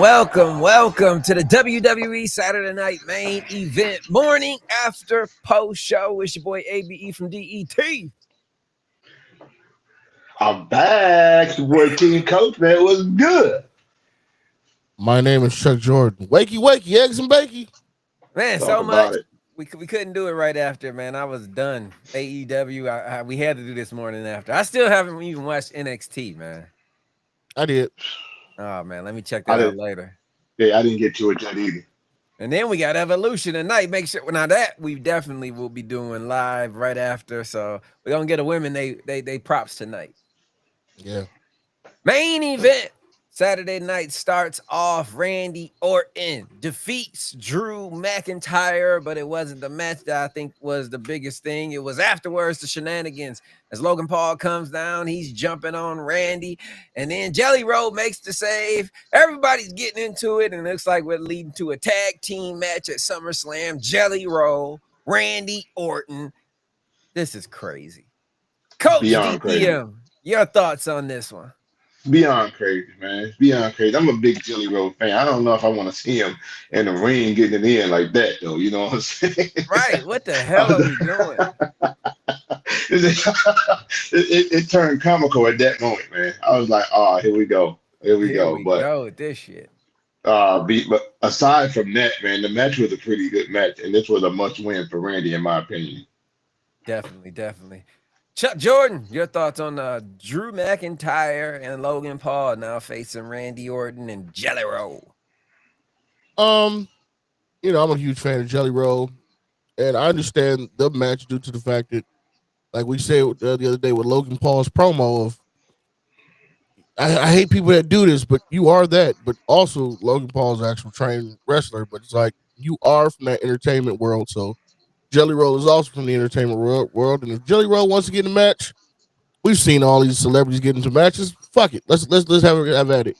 welcome to the WWE Saturday Night Main Event Morning After Post Show. It's your boy ABE from DET. I'm back. Your boy King Coach, man. It was good. My name is Chuck Jordan. Wakey, wakey, eggs and bakey. Man, Talk so about much. it. We couldn't do it right after, man. I was done. AEW, we had to do this morning after. I still haven't even watched NXT, man. I did. Oh, man, let me check I that out didn't. later. Yeah, I didn't get to it yet either. And then we got Evolution tonight. Make sure now that we definitely will be doing live right after. So we're gonna get a women they props tonight. Yeah. Main event Saturday night starts off. Randy Orton defeats Drew McIntyre, but it wasn't the match that I think was the biggest thing. It was afterwards the shenanigans. As Logan Paul comes down, he's jumping on Randy, and then Jelly Roll makes the save. Everybody's getting into it, and it looks like we're leading to a tag team match at SummerSlam. Jelly Roll, Randy Orton. This is crazy. Coach Beyond crazy. DPM, your thoughts on this one? Beyond crazy, man. Beyond crazy. I'm a big Jelly Roll fan. I don't know if I want to see him in the ring getting it in like that, though. You know what I'm saying? Right. What the hell are we doing? it turned comical at that moment, man. I was like, oh, here we go. Here we go. But go with this shit. but aside from that, man, the match was a pretty good match, and this was a must win for Randy, in my opinion. Definitely. Chuck Jordan, your thoughts on Drew McIntyre and Logan Paul now facing Randy Orton and Jelly Roll? I'm a huge fan of Jelly Roll, and I understand the match due to the fact that, like we said the other day with Logan Paul's promo of, I hate people that do this, but you are that. But also, Logan Paul's an actual trained wrestler, but it's like you are from that entertainment world, so Jelly Roll is also from the entertainment world, and if Jelly Roll wants to get in a match, we've seen all these celebrities get into matches. Fuck it, let's have at it.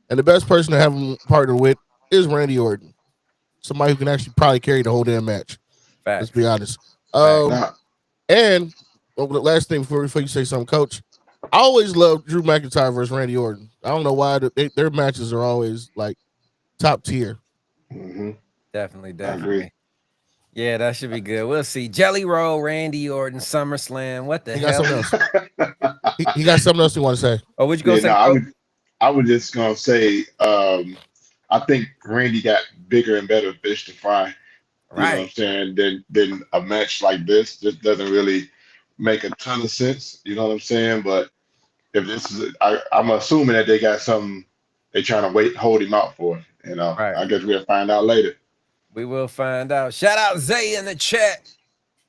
And the best person to have him partner with is Randy Orton, somebody who can actually probably carry the whole damn match. Facts. Let's be honest. Nah, And the last thing before you say something, Coach, I always loved Drew McIntyre versus Randy Orton. I don't know why their matches are always like top tier. mhm, Definitely. I agree. Yeah, that should be good. We'll see. Jelly Roll, Randy Orton, SummerSlam. What the He got hell? something else. He got something else he want to say. Oh, what you gonna Yeah, say? no, Coach? I was just gonna say, I think Randy got bigger and better fish to fry. You know what I'm Right. saying? Then a match like this just doesn't really make a ton of sense. You know what I'm saying? But if this is, I'm assuming that they got something they trying to hold him out for. You know, Right. I guess we'll find out later. We will find out. Shout out Zay in the chat.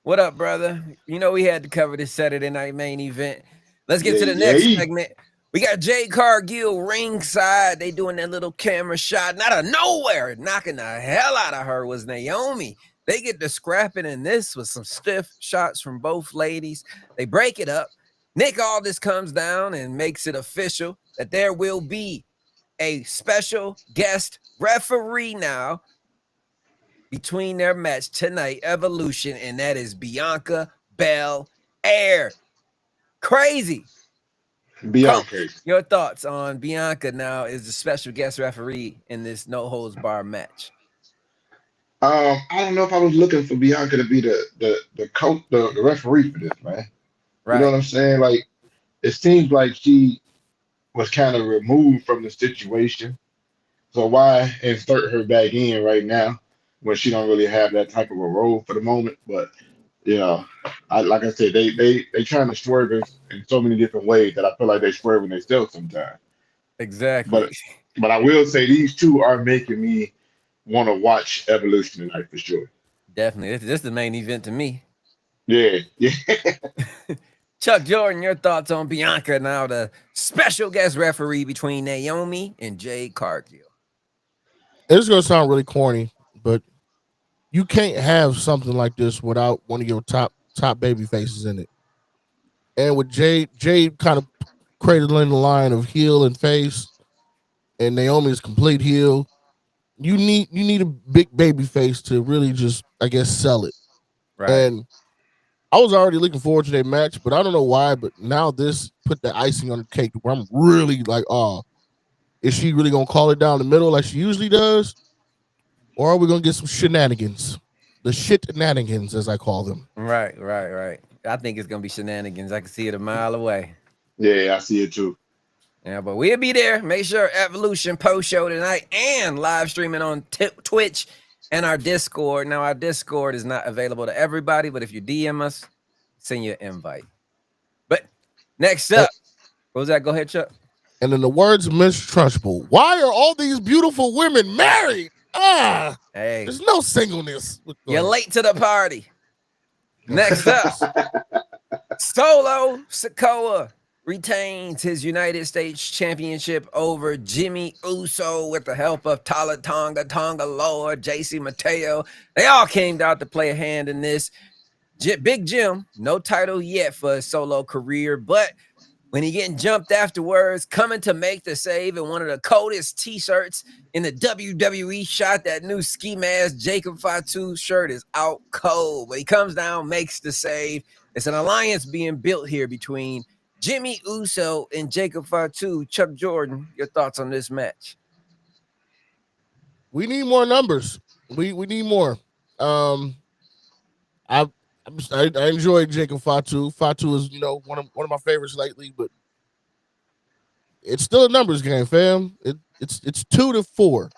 What up, brother? You know we had to cover this Saturday night main event. Let's get to Yay, the next yay. segment. We got Jade Cargill ringside. They doing that little camera shot. And out of nowhere, knocking the hell out of her was Naomi. They get to scrapping in this with some stiff shots from both ladies. They break it up. Nick Aldis comes down and makes it official that there will be a special guest referee now between their match tonight, Evolution, and that is Bianca Belair. Crazy. Beyond Coach, crazy. your thoughts on Bianca now is the special guest referee in this no holds bar match? I don't know if I was looking for Bianca to be the coach, the referee for this, man. You know Right. what I'm saying? Like, it seems like she was kind of removed from the situation. So why insert her back in right now when she don't really have that type of a role for the moment? But you know, like I said, they trying to swerve us in so many different ways that I feel like they swerving themselves sometimes. Exactly. But but I will say these two are making me want to watch Evolution tonight for sure. Definitely. This is the main event to me. Yeah, yeah. Chuck Jordan, your thoughts on Bianca now, the special guest referee between Naomi and Jade Cargill. It's gonna sound really corny, but you can't have something like this without one of your top baby faces in it. And with Jade kind of cradling the line of heel and face, and Naomi's complete heel. You need a big baby face to really just, I guess, sell it. Right. And I was already looking forward to that match, but I don't know why. But now this put the icing on the cake where I'm really like, oh, Is she really gonna call it down the middle like she usually does, or are we gonna get some shenanigans? The shit-nanigans, as I call them. Right. I think it's gonna be shenanigans. I can see it a mile away. Yeah, I see it too. Yeah, but we'll be there. Make sure Evolution post show tonight and live streaming on Twitch and our Discord. Now, our Discord is not available to everybody, but if you DM us, send you an invite. But next up, what was that? Go ahead, Chuck. And in the words of Mr. Trunchbull, why are all these beautiful women married? Hey, There's no singleness. You're late to the party. Next up, Solo Sikoa retains his United States Championship over Jimmy Uso with the help of Tonga Lord, JC Mateo. They all came out to play a hand in this. Big Jim, no title yet for his solo career, but when he getting jumped afterwards, coming to make the save in one of the coldest t-shirts in the WWE shot, that new ski mask Jacob Fatu shirt is out cold. But he comes down, makes the save. It's an alliance being built here between Jimmy Uso and Jacob Fatu. Chuck Jordan, your thoughts on this match? We need more numbers. We need more. I enjoy Jacob Fatu. Fatu is, one of my favorites lately, but it's still a numbers game, fam. It's 2-4.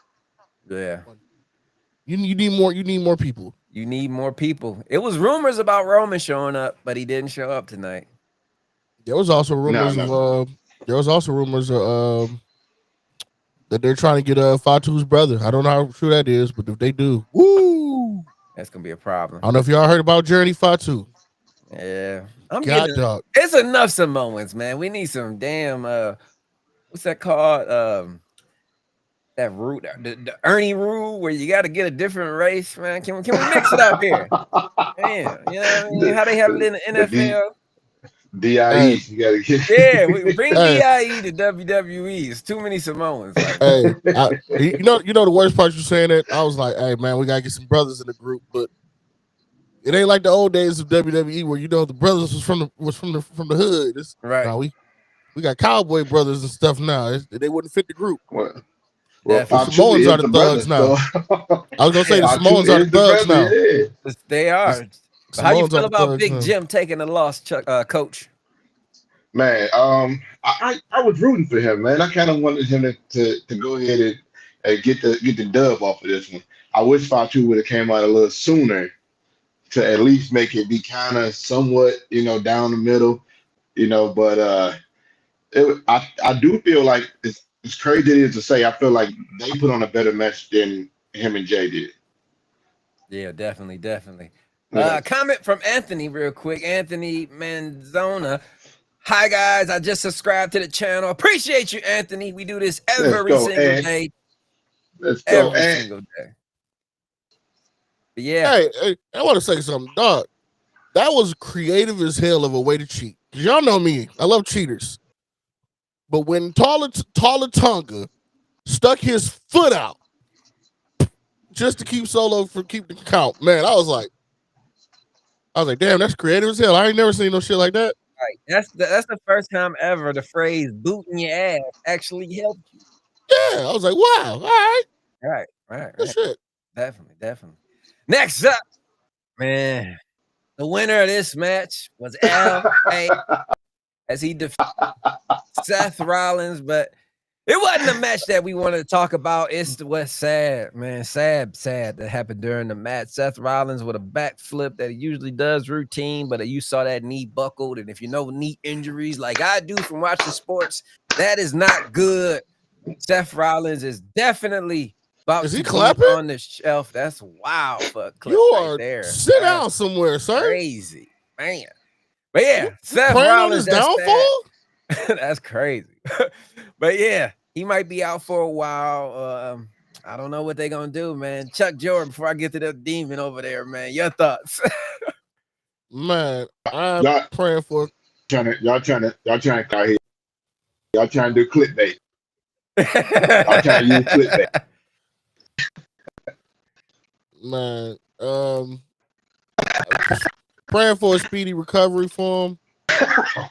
Yeah. You need more. You need more people. You need more people. It was rumors about Roman showing up, but he didn't show up tonight. There was also rumors that they're trying to get Fatu's brother. I don't know how true that is, but if they do, woo, that's gonna be a problem. I don't know if y'all heard about Journey Fatu. Yeah, dog. It's enough Samoans, man. We need some damn what's that called? That rule, the Ernie rule, where you got to get a different race, man. Can we mix it up here? Man, you know what I mean? How they have it in the NFL? DIE, you gotta get. Yeah, we bring DIE to WWE. It's too many Samoans. Like. Hey, you know the worst part you saying that? I was like, hey man, we gotta get some brothers in the group, but it ain't like the old days of WWE where the brothers was from the hood. Right. Now we got cowboy brothers and stuff now. They wouldn't fit the group. Well, the Samoans are the thugs now. I was gonna say the Samoans are the thugs now. Yeah. They are. How you feel about Big Jim taking the loss, Coach? Man, I was rooting for him, man. I kind of wanted him to go ahead and get the dub off of this one. I wish Fatu would have came out a little sooner to at least make it be kind of somewhat, down the middle, But I do feel like it's crazy it is to say. I feel like they put on a better match than him and Jay did. Yeah, definitely. Yeah. Comment from Anthony real quick. Anthony Manzona. Hi, guys. I just subscribed to the channel. Appreciate you, Anthony. We do this every single day. Let's go, every single day. But yeah. Hey, I want to say something, dog. That was creative as hell of a way to cheat. Because y'all know me. I love cheaters. But when Taller Tonga stuck his foot out just to keep Solo from keeping the count, man, I was like, damn, that's creative as hell. I ain't never seen no shit like that. Right. That's the first time ever the phrase "booting your ass" actually helped you. Yeah, I was like, wow, all right. Right. Good shit. Definitely. Next up, man, the winner of this match was L.A. as he defeated Seth Rollins, but it wasn't a match that we wanted to talk about. It's what's sad, man. Sad that happened during the match. Seth Rollins with a backflip that he usually does routine, but you saw that knee buckled. And if you know knee injuries like I do from watching sports, that is not good. Seth Rollins is definitely about to be on the shelf. That's wild for a clip you right are there. Sit down somewhere, sir. Crazy, man. But yeah, Seth Rollins Rollins, on his downfall. That's crazy. But yeah, he might be out for a while. I don't know what they're gonna do, man. Chuck Jordan, before I get to the demon over there, man. Your thoughts? Man, I'm praying for y'all trying to out here. Y'all trying to do clickbait. Y'all trying to use clickbait. Man, praying for a speedy recovery for him.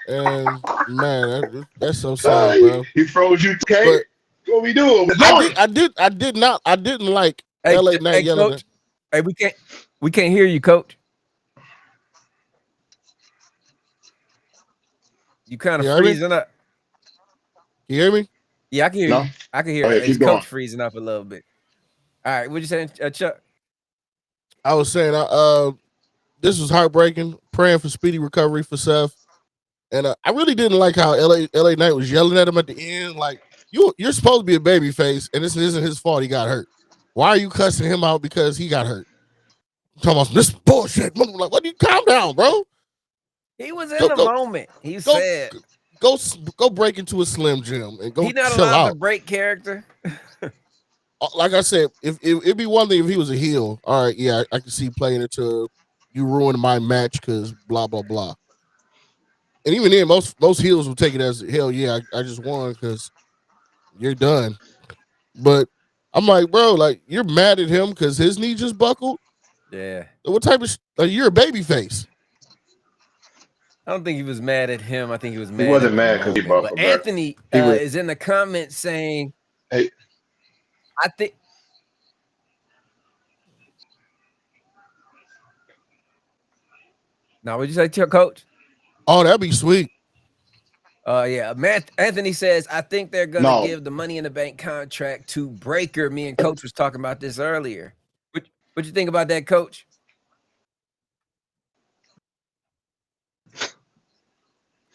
And man, that's so sad, bro. He froze you, K. What we doing? I didn't like Hey, LA Knight yelling. coach. Hey, we can't hear you, coach. You kind of You hear me? freezing up. You hear me? Yeah, I can hear No? you. I can hear Go ahead, his keep going. coach freezing up a little bit. All right, what you saying, Chuck? I was saying, this was heartbreaking. Praying for speedy recovery for Seth, and I really didn't like how LA Knight was yelling at him at the end. Like you're supposed to be a baby face, and this isn't his fault. He got hurt. Why are you cussing him out because he got hurt? I'm talking about this bullshit. I'm like, what? Do you calm down, bro? He was in the moment. He said, Go break into a Slim Jim and go he not chill allowed out. to break character. Like I said, if it'd be one thing if he was a heel. All right, yeah, I can see playing it to you ruined my match because blah blah blah. And even then, most heels will take it as hell. Yeah, I just won because you're done. But I'm like, bro, like you're mad at him because his knee just buckled. Yeah. What type of you're a baby face? I don't think he was mad at him. I think he was mad. He wasn't at mad because he moment. buckled. But Anthony is in the comments saying, Hey. I think. Now, what'd you say, Coach? Oh, that'd be sweet. Yeah. Anthony says, I think they're going to give the Money in the Bank contract to Breaker. Me and Coach was talking about this earlier. What you think about that, Coach?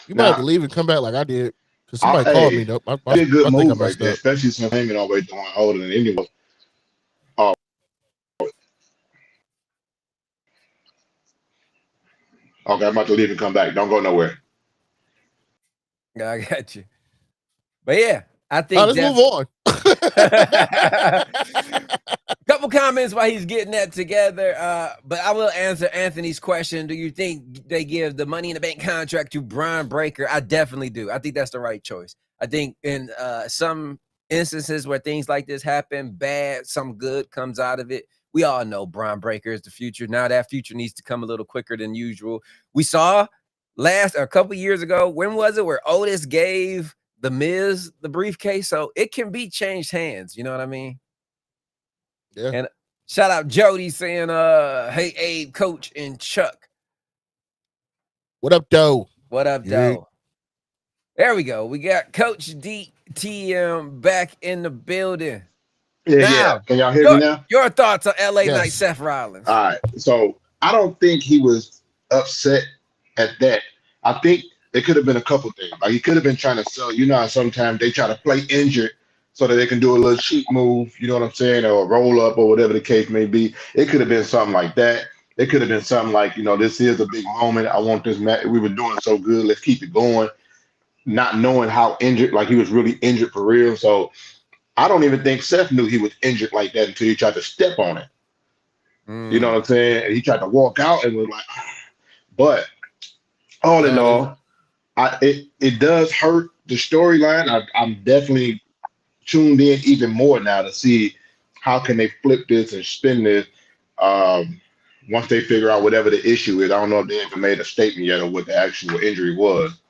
You might have to leave and come back like I did. Because somebody called me. Though. I did a good move right there, especially since Heyman always doing older than anyone. Oh. Okay, I'm about to leave and come back. Don't go nowhere. Yeah, I got you. But yeah, I think let's move on. Couple comments while he's getting that together. But I will answer Anthony's question. Do you think they give the Money in the Bank contract to Brian Breaker? I definitely do. I think that's the right choice. I think in some instances where things like this happen, bad, some good comes out of it. We all know Brian Breaker is the future. Now that future needs to come a little quicker than usual. We saw a couple years ago, when was it, where Otis gave The Miz the briefcase? So it can be changed hands. You know what I mean? Yeah. And shout out Jody saying, hey, Abe, Coach, and Chuck. What up, Doe? What up, Doe? There we go. We got Coach DTM back in the building. Yeah. Can y'all hear me now? Your thoughts on LA Knight Seth Rollins? All right. So I don't think he was upset at that. I think it could have been a couple things. Like he could have been trying to sell. You know how sometimes they try to play injured so that they can do a little cheap move, you know what I'm saying, or a roll up or whatever the case may be. It could have been something like that. It could have been something like, this is a big moment. I want this match. We were doing so good. Let's keep it going. Not knowing how injured, like he was really injured for real. So I don't even think Seth knew he was injured like that until he tried to step on it. You know what I'm saying? And he tried to walk out and was like, but all in all, it does hurt the storyline. I'm definitely tuned in even more now to see how can they flip this and spin this once they figure out whatever the issue is. I don't know if they even made a statement yet of what the actual injury was,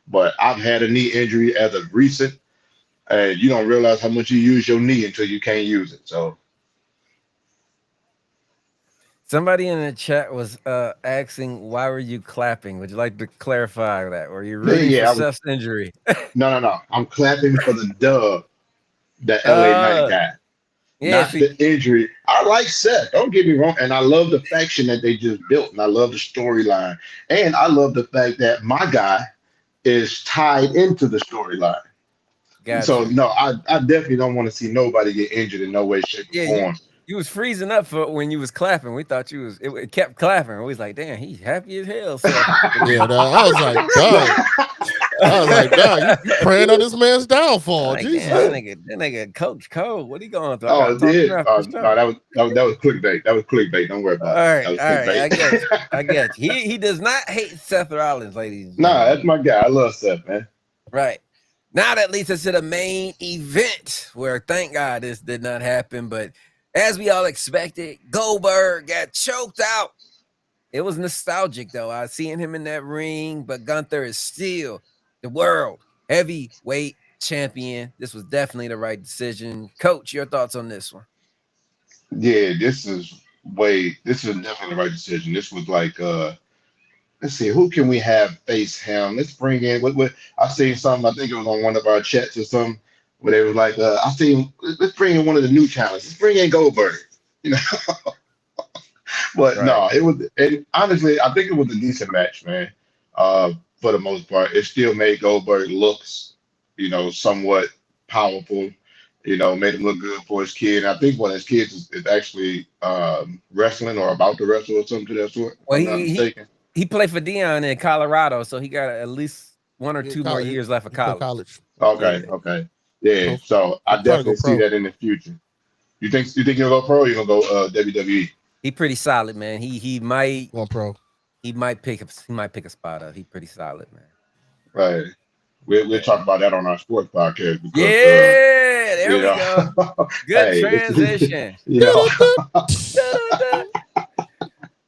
but I've had a knee injury as of recent, and you don't realize how much you use your knee until you can't use it. So somebody in the chat was asking, why were you clapping? Would you like to clarify that? Were you rooting for Seth's injury? No. I'm clapping for the dub that LA Knight got. Yeah, not the injury. I like Seth. Don't get me wrong. And I love the faction that they just built. And I love the storyline. And I love the fact that my guy is tied into the storyline. Gotcha. So, no, I definitely don't want to see nobody get injured in no way, shape, or form. You was freezing up for when you was clapping. We thought you was. It kept clapping. We was like, damn, he's happy as hell. So. Yeah, I was like, dog. You praying on this man's downfall. Like, Jesus, that nigga, Coach Cole. What he going through? Oh, it did. No, that was clickbait. That was clickbait. Don't worry about it. All right. I get you. He does not hate Seth Rollins, ladies. Nah, that's my guy. I love Seth, man. Right. Now that leads us to the main event, where thank God this did not happen, but as we all expected, Goldberg got choked out. It was nostalgic, though. Seeing him in that ring, but Gunther is still the world heavyweight champion. This was definitely the right decision. Coach, your thoughts on this one? Yeah, this is definitely the right decision. This was like let's see, who can we have face him? Let's bring in what I seen something, I think it was on one of our chats or something, where they was like, I seen let's bring in one of the new talents. Let's bring in Goldberg. You know, but Right. no, and honestly, I think it was a decent match, man. For the most part. It still made Goldberg looks, somewhat powerful, made him look good for his kid. And I think one of his kids is actually wrestling or about to wrestle or something to that sort, if Well, I'm not mistaken. he played for Dion in Colorado, so he got at least 1 or 2 more years left of college. Okay, Yeah. okay. Yeah, so I He'll try to go definitely see pro. that in the future. You think he'll go pro or you gonna go WWE? He pretty solid, man. He might Going pro. pick a spot up. He pretty solid, man. Right. We'll talk about that on our sports podcast because Yeah, there you we know, go. Good hey, transition.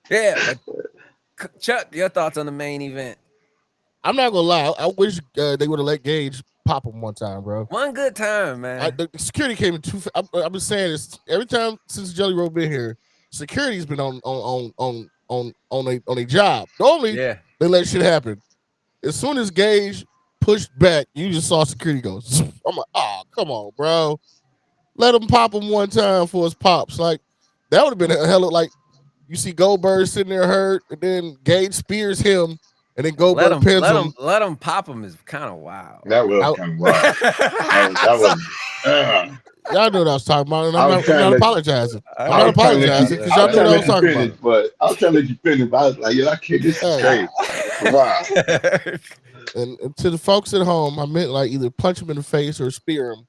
Yeah, but Chuck, your thoughts on the main event? I'm not gonna lie. I wish they would have let Gage pop him one time, bro. One good time, man. The security came in too. I've been saying this every time since Jelly Roll been here. Security's been on a job. Normally Yeah. they let shit happen. As soon as Gage pushed back, you just saw security go. I'm like, oh, come on, bro. Let him pop him one time for his pops. Like that would have been a hell of like you see Goldberg sitting there hurt, and then Gage spears him, and then Goldberg pins him. Let him pop him is kind of wild. That was kind of wild. That was. Y'all knew what I was talking about, and I I'm was not trying to- apologising. I'm I not was trying to let apologizing you- because y'all knew what I was talking finish, about. but I was trying to let you finish. But I was like, I can't. This is Hey. crazy. Wow. And to the folks at home, I meant like either punch him in the face or spear him.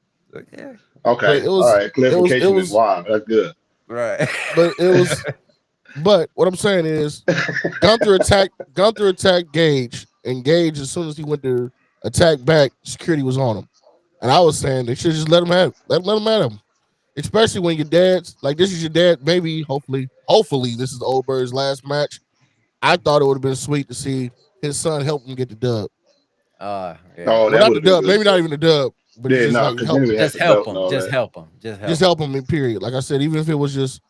Yeah. Okay. It was- All right. Clarification was- is wild. That's good. Right. But it was. But what I'm saying is, Gunther attacked Gage, and Gage, as soon as he went to attack back, security was on him. And I was saying they should just let him have, let him at him. Especially when your dad's like this is your dad. Maybe, hopefully, this is the Old Bird's last match. I thought it would have been sweet to see his son help him get the dub. Yeah. Oh, Well, that not the would've been dub, good. maybe not even the dub, but Yeah, just no, like because help, then we had Just the help belt and him. all Just that. help him. just help him in period. Like I said, even if it was just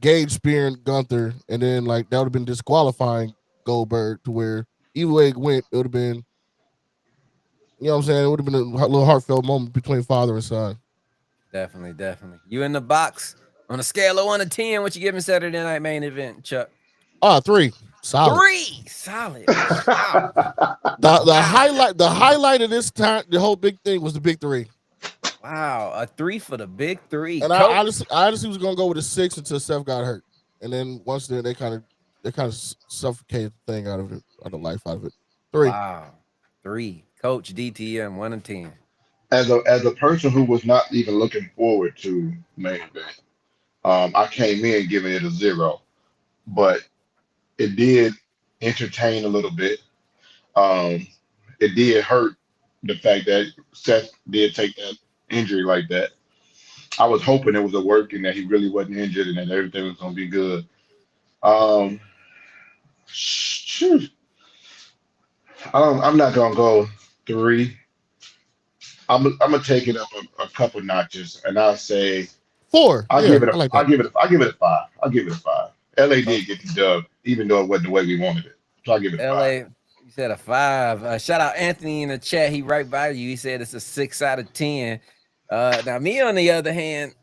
Gage spearing Gunther, and then like that would have been disqualifying Goldberg to where either way it went, it would have been, you know what I'm saying? It would have been a little heartfelt moment between father and son. Definitely. You in the box on a scale of 1 to 10? What you giving Saturday night main event, Chuck? 3, solid. 3, solid. Wow. The highlight of this time, the whole big thing was the big 3. Wow, a 3 for the big 3. And I honestly was gonna go with a 6 until Seth got hurt, and then once then they kind of suffocated the thing out of the life out of it. 3. Wow, 3. Coach DTM 1 and 10. As a person who was not even looking forward to main event, I came in giving it a 0, but it did entertain a little bit. It did hurt the fact that Seth did take that injury like that. I was hoping it was a work and that he really wasn't injured and that everything was gonna be good. Shoot. I'm not gonna go 3. I'm gonna take it up a couple notches, and I'll say 4. I'll give it a 5. I'll give it a 5. LA did get the dub, even though it wasn't the way we wanted it. So I'll give it a 5. LA, you said a 5. Shout out Anthony in the chat. He right by you. He said it's a 6 out of 10. Now me on the other hand,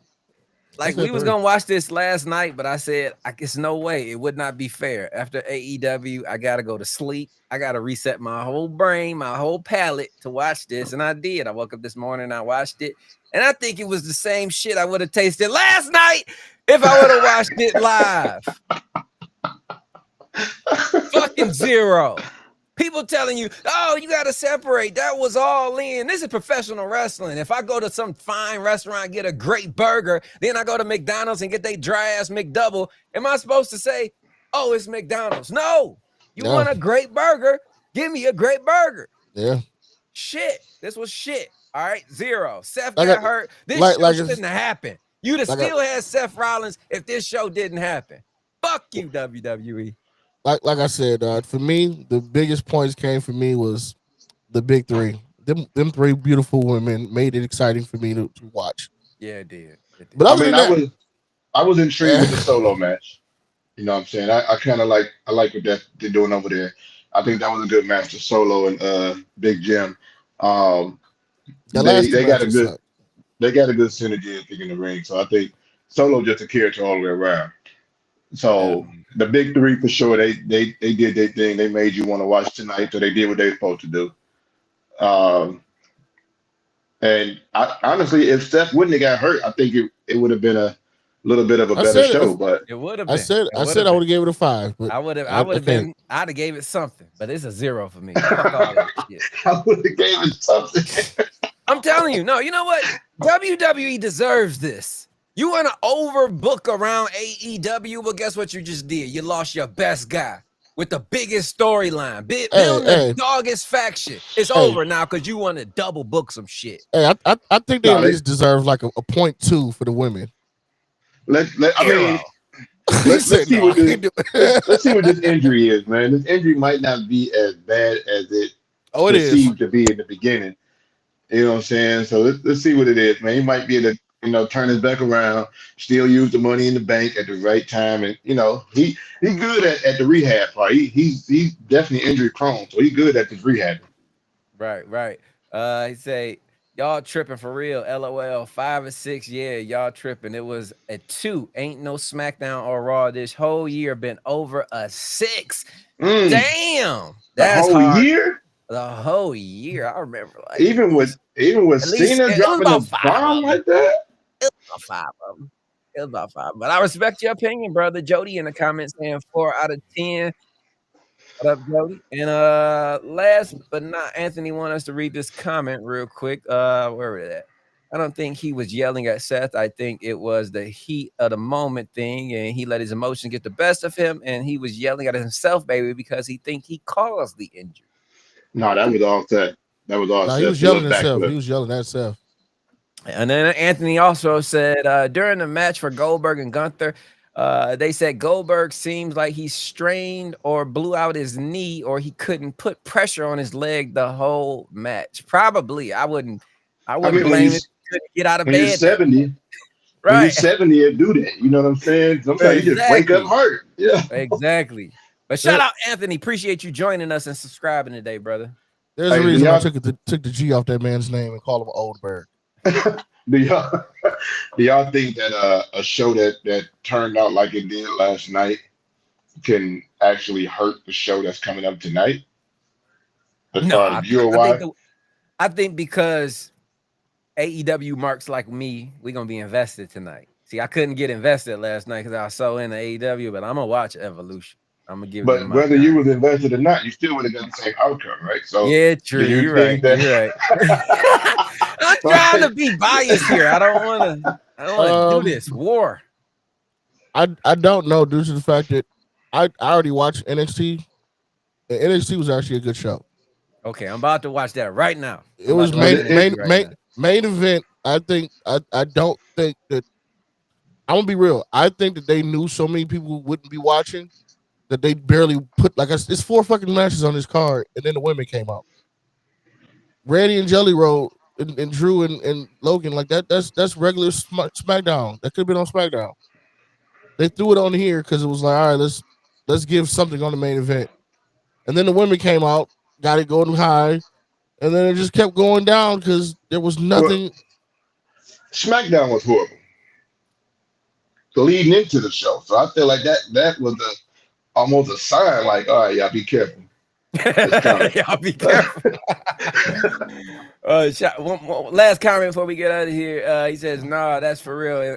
like we was gonna watch this last night, but I said it's no way. It would not be fair. After AEW, I gotta go to sleep. I gotta reset my whole brain, my whole palate to watch this, and I did. I woke up this morning, I watched it, and I think it was the same shit I would have tasted last night if I would have watched it live. Fucking 0. People telling you, oh, you got to separate. That was all in. This is professional wrestling. If I go to some fine restaurant, get a great burger, then I go to McDonald's and get they dry ass McDouble, am I supposed to say, oh, it's McDonald's? No. You want a great burger? Give me a great burger. Yeah. Shit. This was shit. All right. 0. Seth got hurt. This show shouldn't have happened. You'd have still had Seth Rollins if this show didn't happen. Fuck you, WWE. Like I said, for me, the biggest points came for me was the big 3. them three beautiful women made it exciting for me to watch. Yeah, it did. It did. But I other mean, than that, I was intrigued with the solo match. You know what I'm saying? I kind of I like what they're doing over there. I think that was a good match, the Solo and Big Jim. Um, the last two they got a matches good suck. synergy I think in the ring. So I think Solo just a character all the way around. Yeah. So the big three for sure, they did their thing. They made you want to watch tonight, so they did what they were supposed to do. Um, and honestly, if Steph wouldn't have got hurt, I think it would have been a little bit of a I better said it. show. But It would have I been. said It I would said have I been. would have gave it a 5, but I would I have can't. been. I'd have gave it something, but it's a 0 for me. Fuck all that shit. I would have gave it something. I'm telling you, no, you know what? WWE deserves this. You want to overbook around AEW, but guess what you just did? You lost your best guy with the biggest storyline, building the doggest faction. It's over now because you want to double book some shit. Hey, I think they No, at least deserve like a 0.2 for the women. I mean, let's Said, see no, what I can't do it. let's see what this injury is, man. This injury might not be as bad as it Oh, it is. perceived to be in the beginning. You know what I'm saying? So let's see what it is, man. He might be able to, turn his back around, still use the money in the bank at the right time, and he good at the rehab part. He's definitely injury prone, so he's good at this rehab. Right. He say, y'all tripping for real. LOL. 5 or 6. Yeah, y'all tripping. It was a 2. Ain't no SmackDown or Raw this whole year been over a 6. Mm, Damn. the That's whole hard. year, The whole year. I remember like even with at least Cena it was dropping about a 5 bomb of them. like that. It was about 5 of them. It was about 5. But I respect your opinion, brother. Jody in the comments saying 4 out of 10. What up, Jody? And last but not Anthony want us to read this comment real quick. Where is that? I don't think he was yelling at Seth. I think it was the heat of the moment thing, and he let his emotions get the best of him, and he was yelling at himself, baby, because he think he caused the injury. No, that was all set. That was all No, set. he was The little yelling at himself. backflip. He was yelling at himself. And then Anthony also said during the match for Goldberg and Gunther, they said Goldberg seems like he strained or blew out his knee, or he couldn't put pressure on his leg the whole match. Probably, I wouldn't I mean, blame him. He couldn't get out of when you're bed. 70, when you're Right, 70, you do that. You know what I'm saying? Sometimes you just wake up exactly, hurt. Yeah. exactly. But shout out Anthony, appreciate you joining us and subscribing today, brother. There's a Hey, do reason I y'all took the G off that man's name and called him Oldberg. do y'all do y'all think that a show that turned out like it did last night can actually hurt the show that's coming up tonight? As No, far as viewer wise, I think because AEW marks like me, we're gonna be invested tonight. See, I couldn't get invested last night because I was so into AEW, but I'm gonna watch Evolution. I'm gonna give them but my whether time. you was invested or not, you still would have got the same outcome, right? So Yeah, true. do you You're right. think that You're right. I'm trying to be biased here. I don't want to do this war. I don't know due to the fact that I already watched NXT. And NXT was actually a good show. Okay, I'm about to watch that right now. It was main main event. I don't think that I'm gonna be real. I think that they knew so many people wouldn't be watching that they barely put like it's 4 fucking matches on this card, and then the women came out. Randy and Jelly Roll and Drew and Logan like that. That's regular SmackDown. That could have been on SmackDown. They threw it on here because it was like, all right, let's give something on the main event. And then the women came out, got it going high, and then it just kept going down because there was nothing. SmackDown was horrible leading into the show. So I feel like that was almost a sign, like, all right, y'all be careful. Y'all be careful. One last comment before we get out of here. He says, "Nah, that's for real.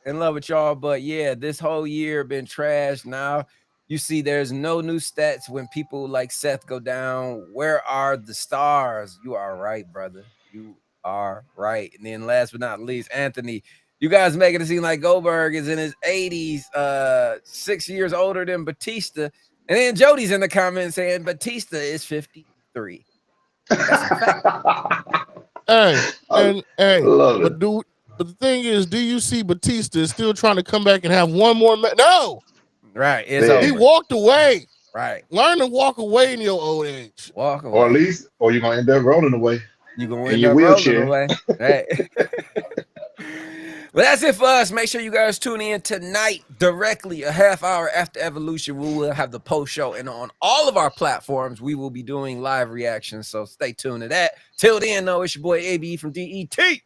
In love with y'all, but yeah, this whole year been trash. Now you see, there's no new stats when people like Seth go down. Where are the stars? You are right, brother. You are right. And then last but not least, Anthony." You guys making it seem like Goldberg is in his 80s, 6 years older than Batista. And then Jody's in the comments saying Batista is 53. That's a fact. Hey, love it. but the thing is, do you see Batista is still trying to come back and have one more match? No, Right. It's Man. he over. walked away. Right. Learn to walk away in your old age. Walk away. Or at least, or you're gonna end up rolling away You're going to in end your up rolling wheelchair. away. Right. Well, that's it for us. Make sure you guys tune in tonight directly a half hour after Evolution. We will have the post show, and on all of our platforms, we will be doing live reactions. So stay tuned to that. Till then, though, it's your boy AB from DET. It's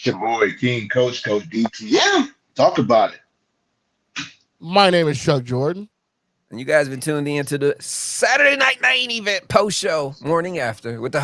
your boy, King Coach DTM. Talk about it. My name is Chuck Jordan. And you guys have been tuned in to the Saturday Night Main Event post show morning after with the